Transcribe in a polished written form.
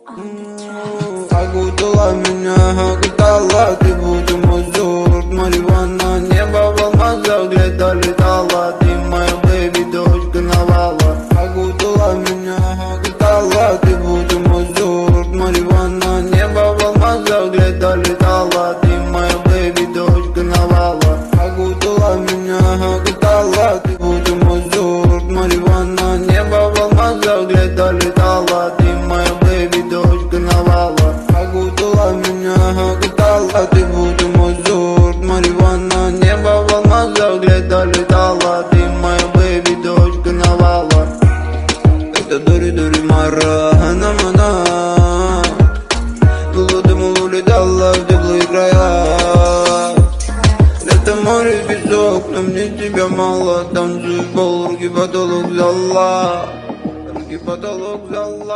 Окутала меня, окутала, ты будто мой зурт. Марихуана, небо в алмазах, лето летала. Ты моя бэби, дочка навала. Окутала меня, окутала, ты будто мой зурт. Марихуана, небо в алмазах, лето летала. Ты моя бэби, дочка навала. Окутала меня, окутала, ты будто мой зурт. Марихуана, небо в алмазах, лето летала. Ты моя бэби, дочка навала. Окутала меня, окутала, ты будто мой зурт. Марихуана, небо в алмазах, лето летала. Ты моя бэби, дочка навала. Это дури-дури мара, она-мана. Дулу-дыму улетала в теплые края. Это море, песок, но мне тебя мало. Танцуй пол, руки потолок зала. Руки потолок зала.